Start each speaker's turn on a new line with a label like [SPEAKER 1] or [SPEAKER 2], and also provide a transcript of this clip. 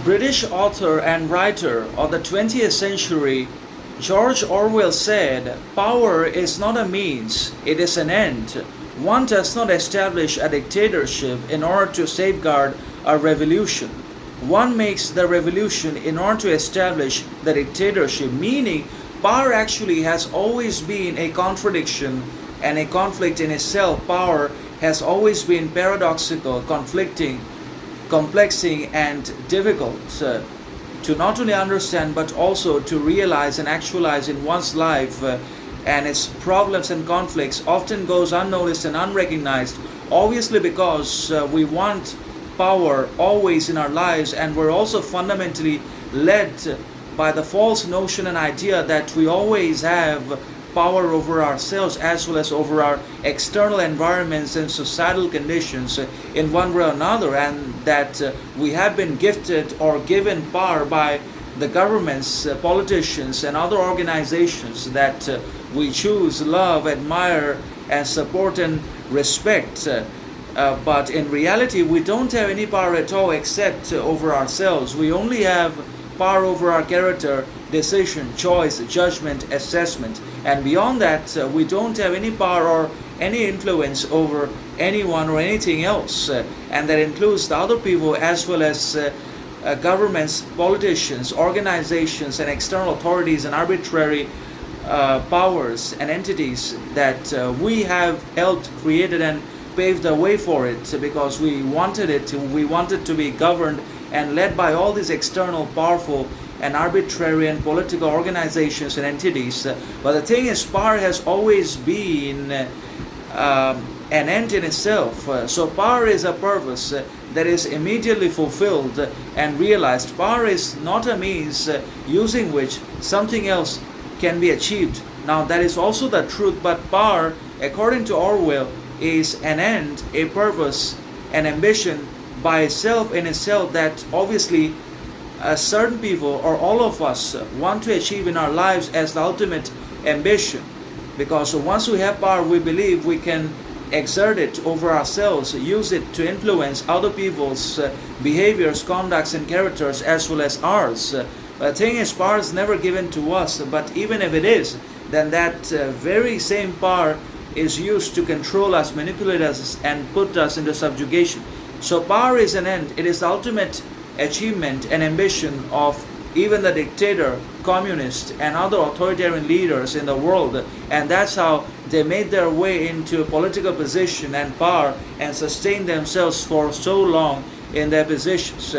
[SPEAKER 1] British author and writer of the 20th century, George Orwell said, "Power is not a means, it is an end. One does not establish a dictatorship in order to safeguard a revolution. One makes the revolution in order to establish the dictatorship," meaning power actually has always been a contradiction and a conflict in itself. Power has always been paradoxical, conflicting, complexing, and difficult to not only understand but also to realize and actualize in one's life. And its problems and conflicts often goes unnoticed and unrecognized, obviously because we want power always in our lives, and we're also fundamentally led by the false notion and idea that we always have power over ourselves as well as over our external environments and societal conditions in one way or another, and that we have been gifted or given power by the governments, politicians, and other organizations that we choose, love, admire, and support and respect. But in reality, we don't have any power at all except over ourselves. We only have power over our character, decision, choice, judgment, assessment. And beyond that, we don't have any power or any influence over anyone or anything else. And that includes the other people as well as governments, politicians, organizations, and external authorities and arbitrary powers and entities that we have helped, created, and paved the way for it because we wanted it. We wanted to be governed and led by all these external, powerful, and arbitrary and political organizations and entities. But the thing is, power has always been an end in itself. So power is a purpose that is immediately fulfilled and realized. Power is not a means using which something else can be achieved. Now that is also the truth, but power, according to Orwell, is an end, a purpose, an ambition by itself in itself that obviously certain people or all of us want to achieve in our lives as the ultimate ambition. Because once we have power, we believe we can exert it over ourselves, use it to influence other people's behaviors, conducts, and characters as well as ours. But the thing is, power is never given to us, but even if it is, then that very same power is used to control us, manipulate us, and put us into subjugation. So power is an end. It is the ultimate achievement and ambition of even the dictator, communist, and other authoritarian leaders in the world. And that's how they made their way into political position and power and sustained themselves for so long in their positions.